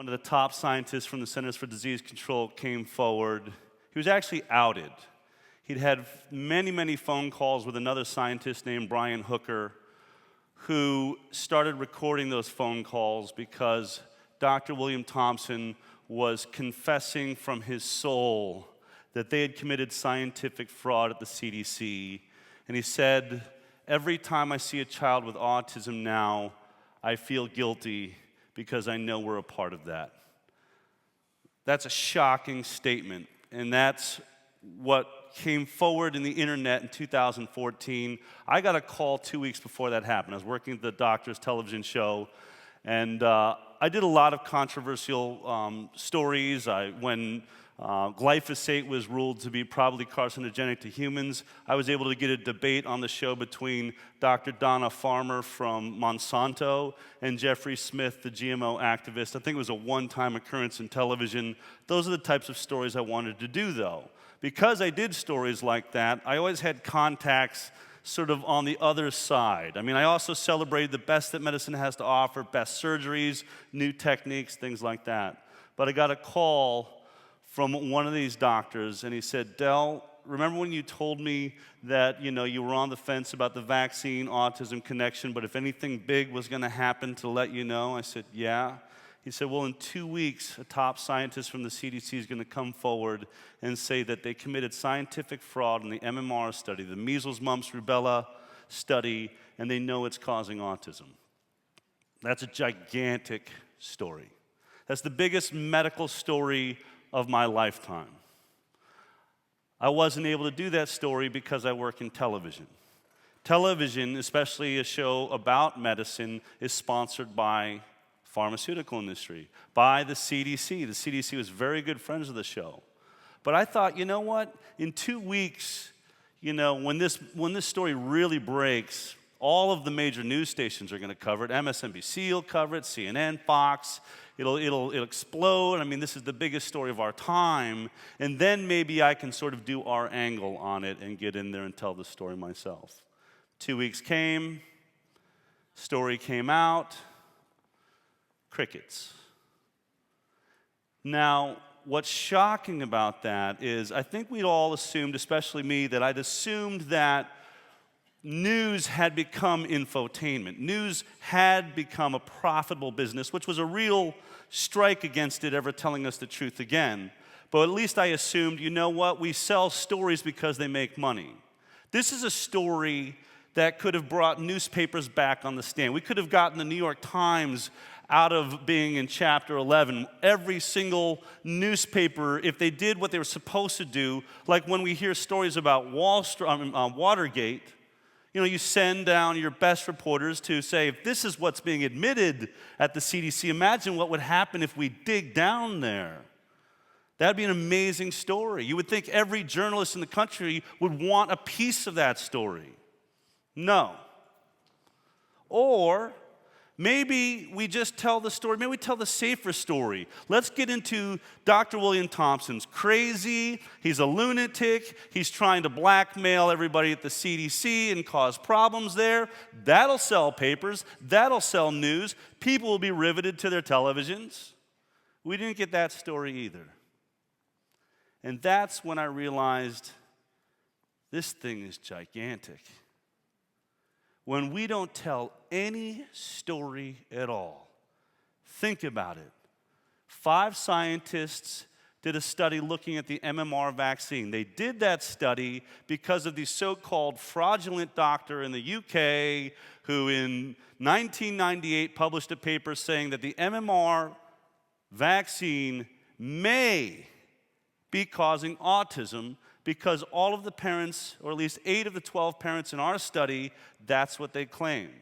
one of the top scientists from the Centers for Disease Control, came forward. He was actually outed. He'd had many, many phone calls with another scientist named Brian Hooker, who started recording those phone calls because Dr. William Thompson was confessing from his soul that they had committed scientific fraud at the CDC. And he said, "Every time I see a child with autism now, I feel guilty because I know we're a part of that." That's a shocking statement, and that's what came forward in the internet in 2014. I got a call 2 weeks before that happened. I was working at the doctor's television show, and I did a lot of controversial stories. When glyphosate was ruled to be probably carcinogenic to humans, I was able to get a debate on the show between Dr. Donna Farmer from Monsanto and Jeffrey Smith, the GMO activist. I think it was a one-time occurrence in television. Those are the types of stories I wanted to do, though. Because I did stories like that, I always had contacts sort of on the other side. I mean, I also celebrated the best that medicine has to offer, best surgeries, new techniques, things like that. But I got a call from one of these doctors, and he said, "Del, remember when you told me that, you were on the fence about the vaccine autism connection, but if anything big was going to happen to let you know?" I said, "Yeah." He said, "Well, in 2 weeks, a top scientist from the CDC is going to come forward and say that they committed scientific fraud in the MMR study, the measles, mumps, rubella study, and they know it's causing autism." That's a gigantic story. That's the biggest medical story of my lifetime. I wasn't able to do that story because I work in television. Television, especially a show about medicine, is sponsored by pharmaceutical industry, by the CDC. The CDC was very good friends of the show. But I thought, you know what? In 2 weeks, when this story really breaks, all of the major news stations are going to cover it. MSNBC will cover it, CNN, Fox. It'll explode. I mean, this is the biggest story of our time. And then maybe I can sort of do our angle on it and get in there and tell the story myself. 2 weeks came, story came out, crickets. Now, what's shocking about that is I think we'd all assumed, especially me, that I'd assumed that news had become infotainment. News had become a profitable business, which was a real strike against it ever telling us the truth again. But at least I assumed, you know what, we sell stories because they make money. This is a story that could have brought newspapers back on the stand. We could have gotten the New York Times out of being in Chapter 11. Every single newspaper, if they did what they were supposed to do, like when we hear stories about Watergate, you send down your best reporters to say, if this is what's being admitted at the CDC, imagine what would happen if we dig down there. That'd be an amazing story. You would think every journalist in the country would want a piece of that story. No. Or maybe we just tell the story, maybe we tell the safer story. Let's get into Dr. William Thompson's crazy, he's a lunatic, he's trying to blackmail everybody at the CDC and cause problems there. That'll sell papers, that'll sell news, people will be riveted to their televisions. We didn't get that story either. And that's when I realized this thing is gigantic. When we don't tell any story at all, think about it. 5 scientists did a study looking at the MMR vaccine. They did that study because of the so-called fraudulent doctor in the UK who in 1998 published a paper saying that the MMR vaccine may be causing autism because all of the parents, or at least 8 of the 12 parents in our study, that's what they claimed.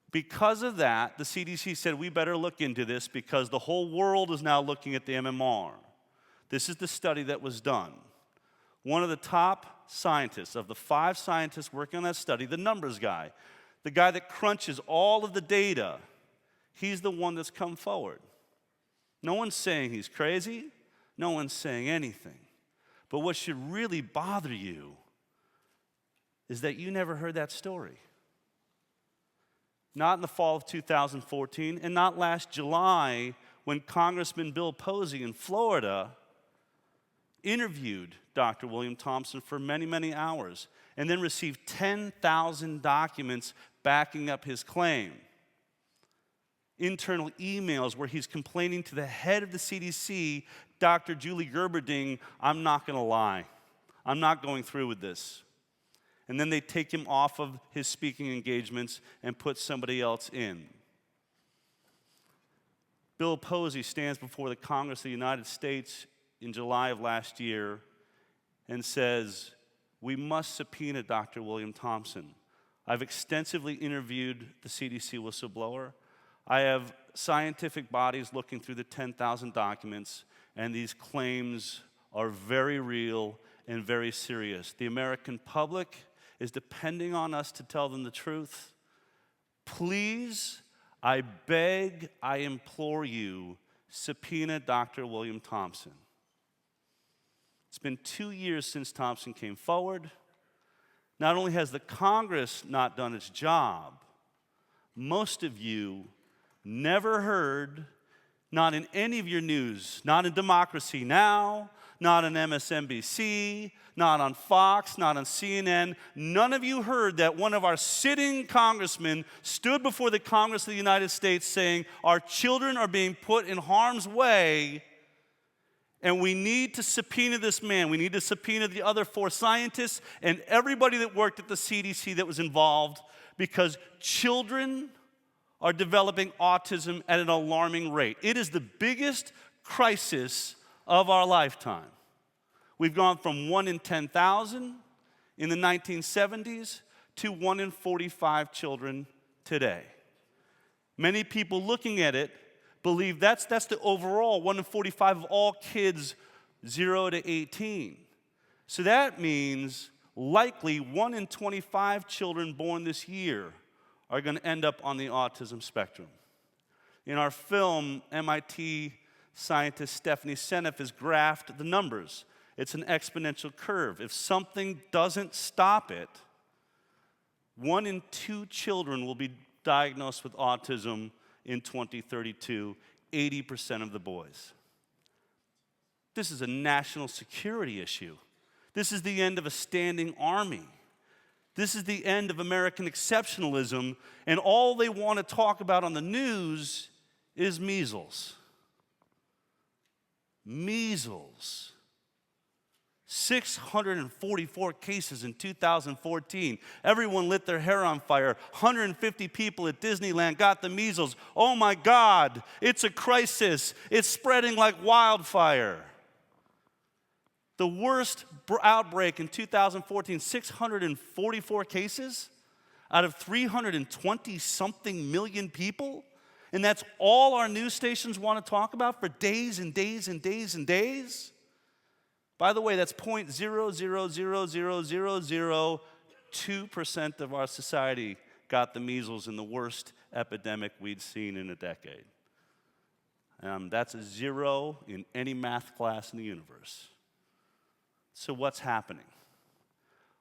Because of that, the CDC said we better look into this because the whole world is now looking at the MMR. This is the study that was done. One of the top scientists, of the 5 scientists working on that study, the numbers guy, the guy that crunches all of the data, he's the one that's come forward. No one's saying he's crazy. No one's saying anything. But what should really bother you is that you never heard that story. Not in the fall of 2014, and not last July when Congressman Bill Posey in Florida interviewed Dr. William Thompson for many, many hours and then received 10,000 documents backing up his claim. Internal emails where he's complaining to the head of the CDC, Dr. Julie Gerberding, I'm not going to lie. I'm not going through with this. And then they take him off of his speaking engagements and put somebody else in. Bill Posey stands before the Congress of the United States in July of last year and says, we must subpoena Dr. William Thompson. I've extensively interviewed the CDC whistleblower. I have scientific bodies looking through the 10,000 documents, and these claims are very real and very serious. The American public is depending on us to tell them the truth. Please, I beg, I implore you, subpoena Dr. William Thompson. It's been 2 years since Thompson came forward. Not only has the Congress not done its job, most of you never heard, not in any of your news, not in Democracy Now!, not on MSNBC, not on Fox, not on CNN. None of you heard that one of our sitting congressmen stood before the Congress of the United States saying, our children are being put in harm's way, and we need to subpoena this man. We need to subpoena the other 4 scientists and everybody that worked at the CDC that was involved, because children are developing autism at an alarming rate. It is the biggest crisis of our lifetime. We've gone from 1 in 10,000 in the 1970s to 1 in 45 children today. Many people looking at it believe that's the overall 1 in 45 of all kids 0 to 18. So that means likely 1 in 25 children born this year are going to end up on the autism spectrum. In our film, MIT scientist Stephanie Seneff has graphed the numbers. It's an exponential curve. If something doesn't stop it, 1 in 2 children will be diagnosed with autism in 2032, 80% of the boys. This is a national security issue. This is the end of a standing army. This is the end of American exceptionalism, and all they want to talk about on the news is measles. Measles. 644 cases in 2014. Everyone lit their hair on fire. 150 people at Disneyland got the measles. Oh my God, it's a crisis. It's spreading like wildfire. The worst outbreak in 2014, 644 cases out of 320-something million people. And that's all our news stations want to talk about for days and days and days and days. By the way, that's 0.0000002% of our society got the measles in the worst epidemic we'd seen in a decade. That's a 0 in any math class in the universe. So what's happening?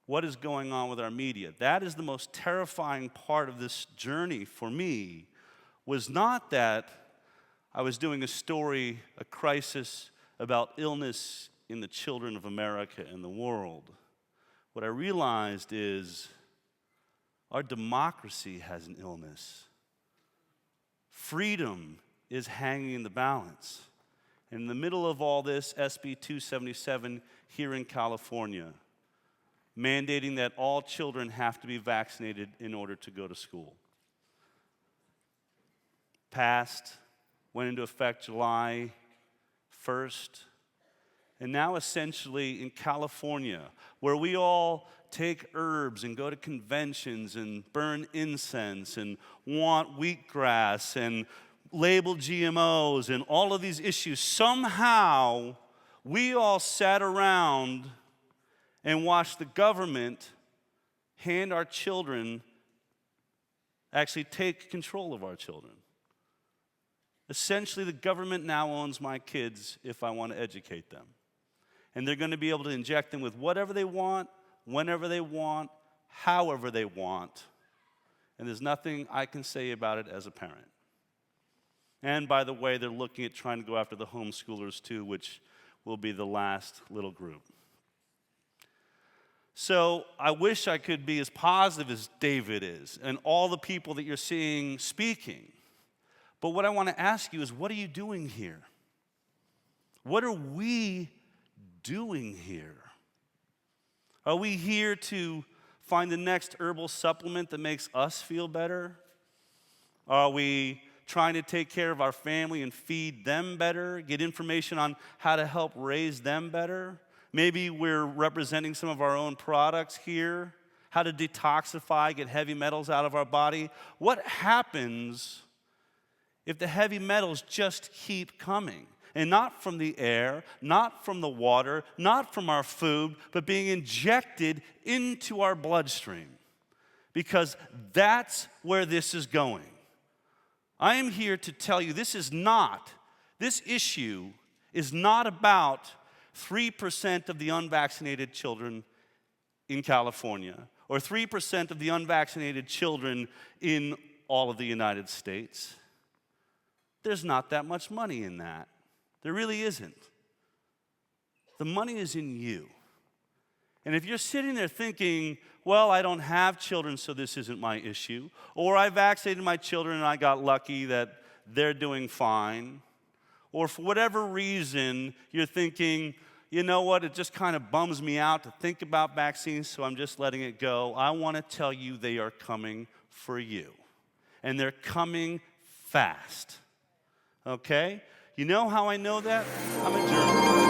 What is going on with our media? That is the most terrifying part of this journey for me, was not that I was doing a story, a crisis about illness in the children of America and the world. What I realized is our democracy has an illness. Freedom is hanging in the balance. In the middle of all this, SB 277 here in California, mandating that all children have to be vaccinated in order to go to school. Passed, went into effect July 1st, and now essentially in California, where we all take herbs and go to conventions and burn incense and want wheatgrass and label GMOs and all of these issues, somehow we all sat around and watched the government hand our children, actually take control of our children. Essentially, the government now owns my kids if I want to educate them. And they're going to be able to inject them with whatever they want, whenever they want, however they want. And there's nothing I can say about it as a parent. And by the way, they're looking at trying to go after the homeschoolers too, which will be the last little group. So I wish I could be as positive as David is and all the people that you're seeing speaking. But what I want to ask you is, what are you doing here? What are we doing here? Are we here to find the next herbal supplement that makes us feel better? Are we trying to take care of our family and feed them better, get information on how to help raise them better? Maybe we're representing some of our own products here, how to detoxify, get heavy metals out of our body. What happens if the heavy metals just keep coming? And not from the air, not from the water, not from our food, but being injected into our bloodstream. Because that's where this is going. I am here to tell you this issue is not about 3% of the unvaccinated children in California or 3% of the unvaccinated children in all of the United States. There's not that much money in that. There really isn't. The money is in you. And if you're sitting there thinking, well, I don't have children, so this isn't my issue, or I vaccinated my children and I got lucky that they're doing fine, or for whatever reason you're thinking, you know what, it just kind of bums me out to think about vaccines, so I'm just letting it go. I want to tell you they are coming for you. And they're coming fast. Okay? You know how I know that? I'm a journalist.